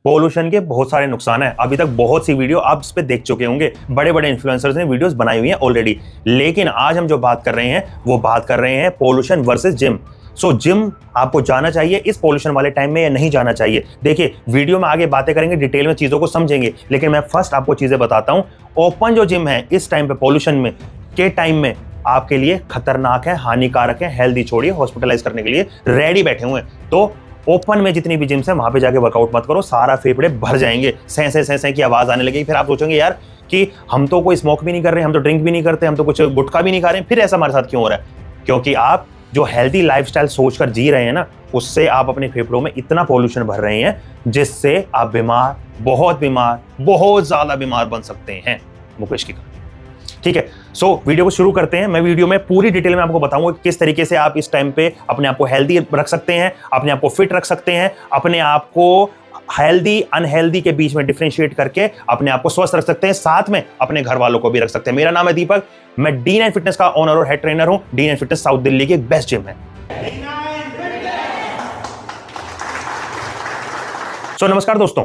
Pollution के बहुत सारे नुकसान हैं। अभी तक बहुत सी वीडियो आप इस पे देख चुके होंगे, बड़े बड़े इन्फ्लुएंसर्स ने वीडियोस बनाई हुई हैं ऑलरेडी। लेकिन आज हम जो बात कर रहे हैं वो बात कर रहे हैं पोल्यूशन वर्सेस जिम। सो जिम आपको जाना चाहिए इस पोल्यूशन वाले टाइम में या नहीं जाना चाहिए? देखिए, वीडियो में आगे बातें करेंगे, डिटेल में चीज़ों को समझेंगे, लेकिन मैं फर्स्ट आपको चीज़ें बताता हूँ। ओपन जो जिम है इस टाइम पे पोल्यूशन में के टाइम में आपके लिए खतरनाक है, हानिकारक है। हेल्दी छोड़िए, हॉस्पिटलाइज करने के लिए रेडी बैठे हुए हैं। तो ओपन में जितनी भी जिम्स है वहां पे जाके वर्कआउट मत करो, सारा फेफड़े भर जाएंगे, सै की आवाज आने लगेगी। फिर आप सोचेंगे यार कि हम तो कोई स्मोक भी नहीं कर रहे, हम तो ड्रिंक भी नहीं करते, हम तो कुछ गुटखा भी नहीं खा रहे हैं, फिर ऐसा हमारे साथ क्यों हो रहा है? क्योंकि आप जो हेल्दी लाइफस्टाइल सोचकर जी रहे हैं ना, उससे आप अपने फेफड़ों में इतना पॉल्यूशन भर रहे हैं जिससे आप बीमार, बहुत ज्यादा बीमार बन सकते हैं। मुकेश की कहा, ठीक है। सो वीडियो को शुरू करते हैं। मैं वीडियो में पूरी डिटेल में आपको बताऊंगा किस तरीके से आप इस टाइम पे अपने आप को हेल्दी रख सकते हैं, अपने आप को फिट रख सकते हैं, अपने आप को हेल्दी अनहेल्दी के बीच में डिफरेंशिएट करके अपने आप को स्वस्थ रख सकते हैं, साथ में अपने घर वालों को भी रख सकते हैं। मेरा नाम है दीपक, मैं D9 फिटनेस का ओनर और हेड ट्रेनर हूं। D9 फिटनेस साउथ दिल्ली की एक बेस्ट जिम है। सो नमस्कार दोस्तों,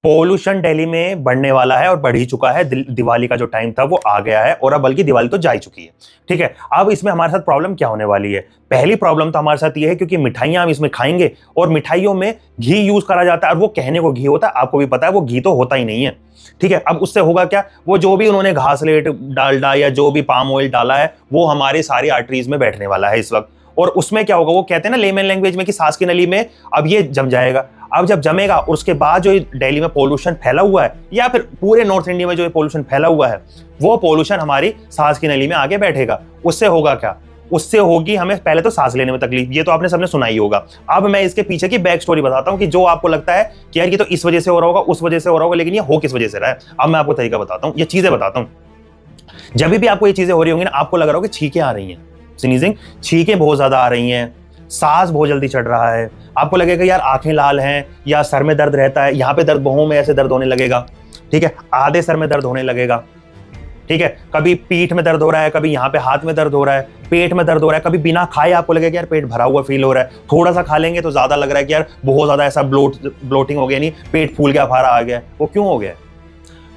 पोल्यूशन दिल्ली में बढ़ने वाला है और बढ़ ही चुका है। दिवाली का जो टाइम था वो आ गया है, और अब बल्कि दिवाली तो जा ही चुकी है, ठीक है। अब इसमें हमारे साथ प्रॉब्लम क्या होने वाली है? पहली प्रॉब्लम तो हमारे साथ ये है क्योंकि मिठाइयां हम इसमें खाएंगे और मिठाइयों में घी यूज करा जाता है, और वो कहने को घी होता है, आपको भी पता है वो घी तो होता ही नहीं है, ठीक है। अब उससे होगा क्या? वो जो भी उन्होंने घासलेट डालडा या जो भी पाम ऑयल डाला है वो हमारे सारी आर्टरीज में बैठने वाला है इस वक्त। और उसमें क्या होगा, वो कहते हैं ना लेमन लैंग्वेज में कि सांस की नली में अब ये जम जाएगा। अब जब जमेगा और उसके बाद जो दिल्ली में पोल्यूशन फैला हुआ है, या फिर पूरे नॉर्थ इंडिया में जो पोल्यूशन फैला हुआ है, वो पोल्यूशन हमारी सांस की नली में आगे बैठेगा। उससे होगा क्या? उससे होगी हमें पहले तो सांस लेने में तकलीफ, ये तो आपने सबने सुना ही होगा। अब मैं इसके पीछे की बैक स्टोरी बताता हूँ कि जो आपको लगता है कि यार ये तो इस वजह से हो रहा होगा, उस वजह से हो रहा होगा, लेकिन ये हो किस वजह से रहा है। अब मैं आपको तरीका बताता हूँ, ये चीजें बताता हूँ। जब भी आपको ये चीजें हो रही होंगी ना, आपको लग रहा होगा छींकें आ रही हैं, स्नीजिंग, छींकें बहुत ज्यादा आ रही हैं, सांस बहुत जल्दी चढ़ रहा है, आपको लगेगा यार आंखें लाल हैं, या सर में दर्द रहता है, यहाँ पे दर्द, बाहों में ऐसे दर्द होने लगेगा, ठीक है, आधे सर में दर्द होने लगेगा, ठीक है, कभी पीठ में दर्द हो रहा है, कभी यहाँ पे हाथ में दर्द हो रहा है, पेट में दर्द हो रहा है, कभी बिना खाए आपको लगेगा यार पेट भरा हुआ फील हो रहा है, थोड़ा सा खा लेंगे तो ज्यादा लग रहा है कि यार बहुत ज्यादा ऐसा ब्लोटिंग हो गया, नहीं पेट फूल गया, फारा आ गया। वो क्यों हो गया?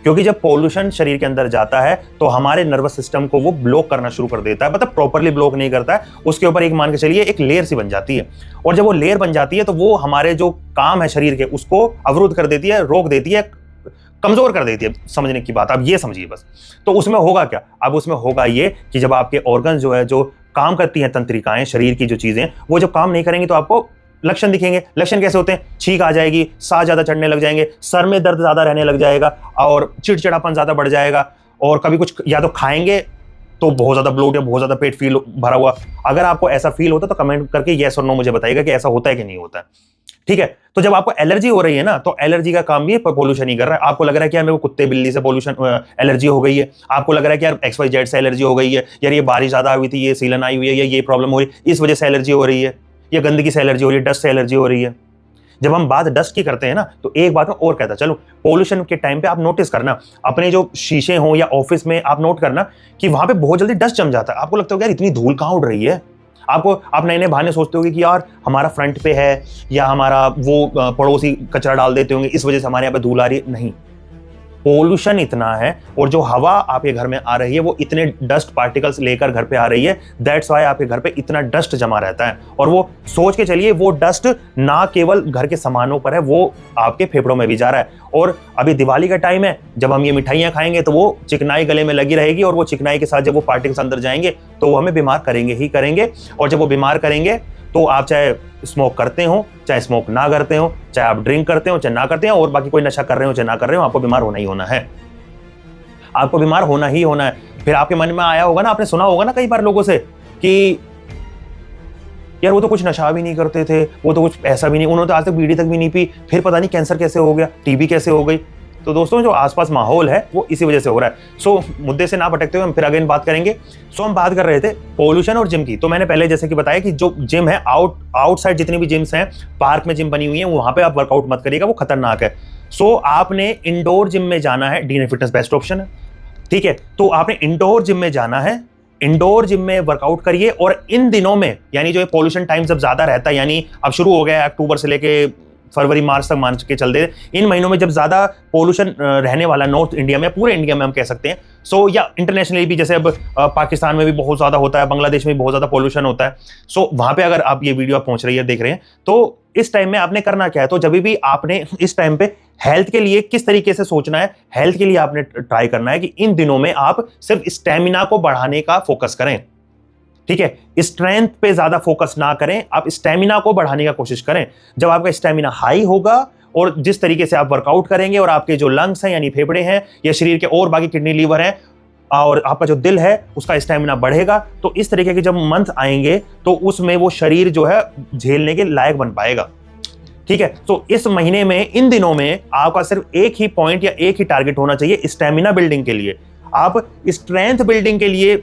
क्योंकि जब पोल्यूशन शरीर के अंदर जाता है तो हमारे नर्वस सिस्टम को वो ब्लॉक करना शुरू कर देता है, मतलब प्रॉपर्ली ब्लॉक नहीं करता है, उसके ऊपर एक मान के चलिए एक लेयर सी बन जाती है, और जब वो लेयर बन जाती है तो वो हमारे जो काम है शरीर के उसको अवरुद्ध कर देती है, रोक देती है, कमजोर कर देती है। समझने की बात आप ये समझिए बस। तो उसमें होगा क्या? अब उसमें होगा ये कि जब आपके ऑर्गन जो है, जो काम करती हैं तंत्रिकाएं, शरीर की जो चीजें, वो जब काम नहीं करेंगी तो आपको लक्षण दिखेंगे। लक्षण कैसे होते हैं? छींक आ जाएगी, सांस ज्यादा चढ़ने लग जाएंगे, सर में दर्द ज्यादा रहने लग जाएगा, और चिड़चिड़ापन ज्यादा बढ़ जाएगा, और कभी कुछ या तो खाएंगे तो बहुत ज्यादा ब्लोट या बहुत ज्यादा पेट फील भरा हुआ। अगर आपको ऐसा फील होता है तो कमेंट करके येस और नो मुझे बताइएगा कि ऐसा होता है कि नहीं होता है, ठीक है। तो जब आपको एलर्जी हो रही है ना, तो एलर्जी का काम भी पोल्यूशन ही कर रहा है। आपको लग रहा है कि यार मेरे को कुत्ते बिल्ली से पोल्यूशन एलर्जी हो गई है, आपको लग रहा है कि यार XYZ से एलर्जी हो गई है, यार ये बारिश ज्यादा हुई थी, ये सीलन आई हुई है, या ये प्रॉब्लम हो रही है, इस वजह से एलर्जी हो रही है, या गंदगी से एलर्जी हो रही है, डस्ट से एलर्जी हो रही है। जब हम बात डस्ट की करते हैं ना, तो एक बात मैं और कहता चलो, पोल्यूशन के टाइम पे आप नोटिस करना, अपने जो शीशे हो या ऑफिस में आप नोट करना कि वहां पे बहुत जल्दी डस्ट जम जाता है। आपको लगता है यार इतनी धूल कहाँ उड़ रही है, आप नए नए बहाने सोचते होंगे कि यार हमारा फ्रंट पे है, या हमारा वो पड़ोसी कचरा डाल देते होंगे, इस वजह से हमारे यहाँ पे धूल आ रही है। नहीं, पोल्यूशन इतना है, और जो हवा आपके घर में आ रही है वो इतने डस्ट पार्टिकल्स लेकर घर पे आ रही है, दैट्स वाई आपके घर पे इतना डस्ट जमा रहता है। और वो सोच के चलिए, वो डस्ट ना केवल घर के सामानों पर है, वो आपके फेफड़ों में भी जा रहा है। और अभी दिवाली का टाइम है, जब हम ये मिठाइयां खाएंगे तो वो चिकनाई गले में लगी रहेगी, और वो चिकनाई के साथ जब वो पार्टिकल्स अंदर जाएंगे तो वो हमें बीमार करेंगे ही करेंगे। और जब वो बीमार करेंगे तो आप चाहे स्मोक करते हो, चाहे स्मोक ना करते हो, चाहे आप ड्रिंक करते हो, चाहे ना करते हो, और बाकी कोई नशा कर रहे हो चाहे ना कर रहे हो, आपको बीमार होना ही होना है, आपको बीमार होना ही होना है। फिर आपके मन में आया होगा ना, आपने सुना होगा ना कई बार लोगों से कि यार वो तो कुछ नशा भी नहीं करते थे, वो तो कुछ ऐसा भी नहीं, उन्होंने तो आज तक बीड़ी तक भी नहीं पी, फिर पता नहीं कैंसर कैसे हो गया, टीबी कैसे हो गई। तो दोस्तों, जो आसपास माहौल है वो इसी वजह से हो रहा है। सो मुद्दे से ना भटकते हुए हम फिर अगेन बात करेंगे। सो हम बात कर रहे थे पोल्यूशन और जिम की। तो मैंने पहले जैसे कि बताया कि जो जिम है, आउटसाइड जितनी भी जिम्स हैं, पार्क में जिम बनी हुई है, वहां पे आप वर्कआउट मत करिएगा, वो खतरनाक है। सो आपने इंडोर जिम में जाना है, D9 फिटनेस बेस्ट ऑप्शन है, ठीक है। तो आपने इंडोर जिम में जाना है, इंडोर जिम में वर्कआउट करिए। और इन दिनों में, यानी जो पोल्यूशन टाइम जब ज्यादा रहता है, यानी अब शुरू हो गया अक्टूबर से लेके फरवरी मार्च तक मान के चलते, इन महीनों में जब ज्यादा पोल्यूशन रहने वाला नॉर्थ इंडिया में, पूरे इंडिया में हम कह सकते हैं, सो या इंटरनेशनली भी, जैसे अब पाकिस्तान में भी बहुत ज्यादा होता है, बांग्लादेश में भी बहुत ज्यादा पोल्यूशन होता है। सो वहां पे अगर आप ये वीडियो आप पहुंच रही है, देख रहे हैं, तो इस टाइम में आपने करना क्या है, तो जब भी आपने इस टाइम पे हेल्थ के लिए किस तरीके से सोचना है, हेल्थ के लिए आपने ट्राई करना है कि इन दिनों में आप सिर्फ स्टेमिना को बढ़ाने का फोकस करें। ठीक है, स्ट्रेंथ पे ज्यादा फोकस ना करें, आप स्टेमिना को बढ़ाने का कोशिश करें। जब आपका स्टेमिना हाई होगा और जिस तरीके से आप वर्कआउट करेंगे और आपके जो लंग्स हैं यानी फेफड़े हैं या शरीर के और बाकी किडनी लीवर हैं और आपका जो दिल है उसका स्टेमिना बढ़ेगा, तो इस तरीके के जब मंथ आएंगे तो उसमें वो शरीर जो है झेलने के लायक बन पाएगा। ठीक है, तो इस महीने में, इन दिनों में आपका सिर्फ एक ही पॉइंट या एक ही टारगेट होना चाहिए स्टेमिना बिल्डिंग के लिए। आप स्ट्रेंथ बिल्डिंग के लिए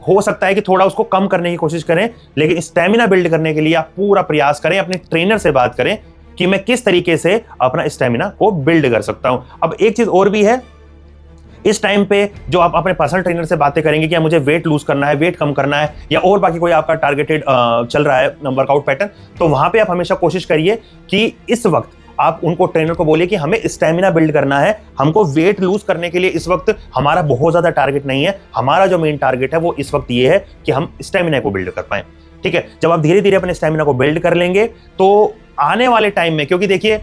हो सकता है कि थोड़ा उसको कम करने की कोशिश करें, लेकिन स्टेमिना बिल्ड करने के लिए आप पूरा प्रयास करें, अपने ट्रेनर से बात करें कि मैं किस तरीके से अपना स्टेमिना को बिल्ड कर सकता हूं। अब एक चीज और भी है, इस टाइम पे जो आप अपने पर्सनल ट्रेनर से बातें करेंगे कि मुझे वेट लूज करना है, वेट कम करना है, या और बाकी कोई आपका टारगेटेड चल रहा है वर्कआउट पैटर्न, तो वहां पे आप हमेशा कोशिश करिए कि इस वक्त आप उनको, ट्रेनर को बोलिए कि हमें स्टेमिना बिल्ड करना है, हमको वेट लूज करने के लिए इस वक्त हमारा बहुत ज्यादा टारगेट नहीं है, हमारा जो मेन टारगेट है वो इस वक्त ये है कि हम स्टेमिना को बिल्ड कर पाए। ठीक है, जब आप धीरे धीरे अपने स्टेमिना को बिल्ड कर लेंगे तो आने वाले टाइम में, क्योंकि देखिए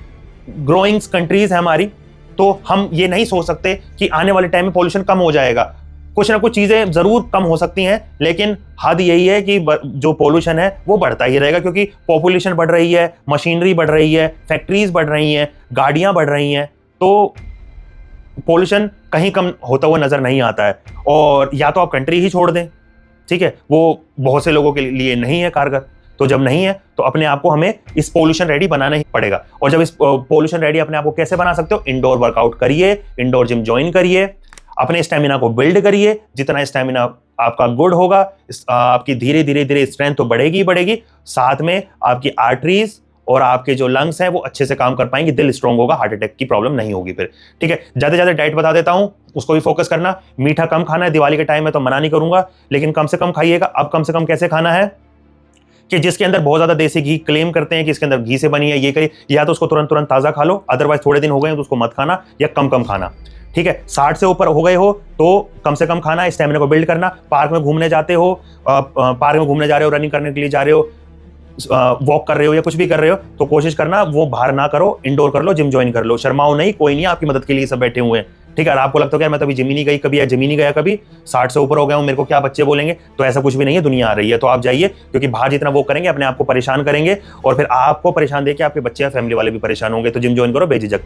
ग्रोइंग कंट्रीज है हमारी, तो हम ये नहीं सोच सकते कि आने वाले टाइम में पॉल्यूशन कम हो जाएगा। कुछ ना कुछ चीजें जरूर कम हो सकती हैं, लेकिन हद यही है कि जो पॉल्यूशन है वो बढ़ता ही रहेगा, क्योंकि पॉपुलेशन बढ़ रही है, मशीनरी बढ़ रही है, फैक्ट्रीज बढ़ रही हैं, गाड़ियां बढ़ रही हैं, तो पॉल्यूशन कहीं कम होता हुआ नजर नहीं आता है। और या तो आप कंट्री ही छोड़ दें, ठीक है, वो बहुत से लोगों के लिए नहीं है कारगर, तो जब नहीं है तो अपने आप को हमें इस पोल्यूशन रेडी बनाना ही पड़ेगा। और जब इस पोल्यूशन रेडी अपने आप को कैसे बना सकते हो, इंडोर वर्कआउट करिए, इंडोर जिम ज्वाइन करिए, अपने स्टेमिना को बिल्ड करिए। जितना स्टेमिना आपका गुड होगा, आपकी धीरे धीरे धीरे स्ट्रेंथ तो बढ़ेगी ही बढ़ेगी, साथ में आपकी आर्टरीज और आपके जो लंग्स हैं वो अच्छे से काम कर पाएंगे, दिल स्ट्रांग होगा, हार्ट अटैक की प्रॉब्लम नहीं होगी फिर। ठीक है, ज्यादा ज्यादा डाइट बता देता हूं, उसको भी फोकस करना। मीठा कम खाना है, दिवाली के टाइम में तो मना नहीं करूंगा, लेकिन कम से कम खाइएगा। अब कम से कम कैसे खाना है कि जिसके अंदर बहुत ज्यादा देसी घी क्लेम करते हैं कि इसके अंदर घी से बनी है, ये करिए, या तो उसको तुरंत तुरंत ताजा खा लो, अदरवाइज थोड़े दिन हो गए तो उसको मत खाना या कम कम खाना। ठीक है, 60 से ऊपर हो गए हो तो कम से कम खाना, स्टेमिना को बिल्ड करना। पार्क में घूमने जाते हो, पार्क में घूमने जा रहे हो, रनिंग करने के लिए जा रहे हो, वॉक कर रहे हो या कुछ भी कर रहे हो, तो कोशिश करना वो बाहर ना करो, इंडोर कर लो, जिम ज्वाइन कर लो। शर्माओ नहीं, कोई नहीं, आपकी मदद के लिए सब बैठे हुए हैं। ठीक है, आपको लगता है कि मैं तो अभी जिम ही नहीं गई कभी, या जिम ही नहीं गया कभी, 60 से ऊपर हो गया हूं, मेरे को क्या बच्चे बोलेंगे, तो ऐसा कुछ भी नहीं है, दुनिया आ रही है, तो आप जाइए, क्योंकि बाहर जितना वो करेंगे अपने आप को परेशान करेंगे, और फिर आपको परेशान देके आपके बच्चे या फैमिली वाले भी परेशान होंगे। तो जिम ज्वाइन करो बेझिझक।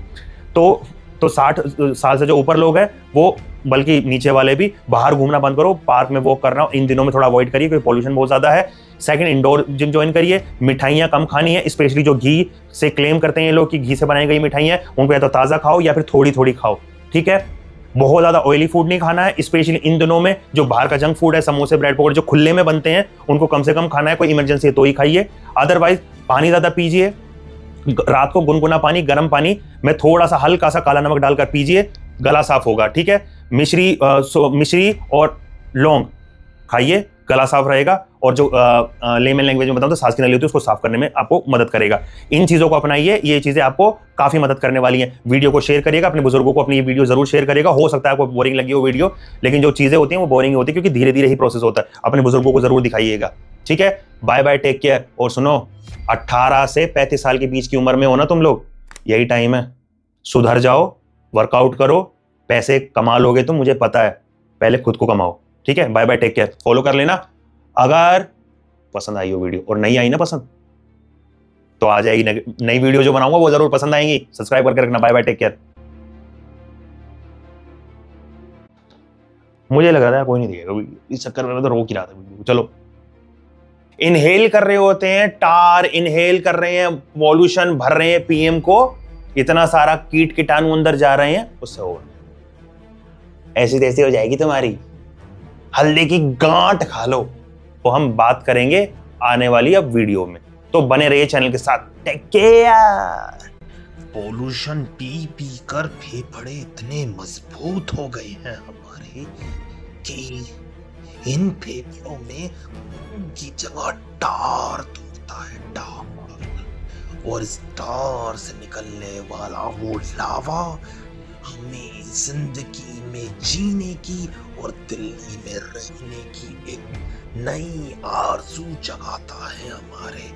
तो 60 साल से जो ऊपर लोग हैं वो, बल्कि नीचे वाले भी, बाहर घूमना बंद करो, पार्क में वॉक करना इन दिनों में थोड़ा अवॉइड करिए क्योंकि पॉल्यूशन बहुत ज्यादा है। सेकंड, इंडोर जिम ज्वाइन करिए। मिठाइयां कम खानी है, स्पेशली जो घी से क्लेम करते हैं ये लोग कि घी से बनाई गई मिठाइयां, उनको या तो ताजा खाओ या फिर थोड़ी थोड़ी खाओ। ठीक है, बहुत ज्यादा ऑयली फूड नहीं खाना है, स्पेशली इन दिनों में जो बाहर का जंक फूड है, समोसे, ब्रेड पकौड़े जो खुले में बनते हैं, उनको कम से कम खाना है। कोई इमरजेंसी है तो ही खाइए, अदरवाइज पानी ज्यादा पीजिए। रात को गुनगुना पानी, गर्म पानी में थोड़ा सा हल्का सा काला नमक डालकर पीजिए, गला साफ होगा। ठीक है, मिश्री और लौंग खाइए, गला साफ रहेगा, और जो लेमन लैंग्वेज में बताऊं तो सांस की नली होती है, उसको साफ करने में आपको मदद करेगा। इन चीजों को अपनाइए, ये चीजें आपको काफी मदद करने वाली हैं। वीडियो को शेयर करिएगा, अपने बुजुर्गों को अपनी ये वीडियो जरूर शेयर करिएगा। हो सकता है आपको बोरिंग लगी हो वीडियो, लेकिन जो चीजें होती हैं वो बोरिंग होती है, क्योंकि धीरे धीरे ही प्रोसेस होता है। अपने बुजुर्गों को जरूर दिखाइएगा। ठीक है, बाय बाय, टेक केयर। और सुनो, 18 से 35 साल के बीच की उम्र में हो ना तुम लोग, यही टाइम है, सुधर जाओ, वर्कआउट करो, पैसे कमा लोगे तुम, मुझे पता है, पहले खुद को कमाओ। ठीक है, bye bye, take care. Follow कर लेना अगर पसंद आई हो वीडियो, और नहीं आई ना पसंद तो आ जाएगी नई वीडियो जो बनाऊंगा वो जरूर पसंद आएंगी। सब्सक्राइब करके रखना। Bye bye, take care. मुझे लग रहा था कोई नहीं दिखेगा, इस चक्कर में मैं तो रोक ही रहा था वीडियो। चलो, इनहेल कर रहे होते हैं, टार इनहेल कर रहे हैं, पॉल्यूशन भर रहे हैं पीएम को, इतना सारा कीट कीटाणु अंदर जा रहे हैं, उससे हो ऐसी तैसी हो जाएगी तुम्हारी, हल्दी की गांठ खा लो। तो हम बात करेंगे आने वाली अब वीडियो में, तो बने रहिए चैनल के साथ। Take care. पोल्यूशन पी पी कर फेफड़े इतने मजबूत हो गए हैं हमारे कि इन फेफड़ों में की जगह टार तोड़ता है, टार, और स्टार से निकलने वाला वो लावा हमें जिंदगी में जीने की और दिल्ली में रहने की एक नई आरज़ू जगाता है हमारे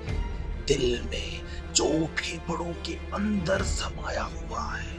दिल में, जो फेफड़ों के अंदर समाया हुआ है।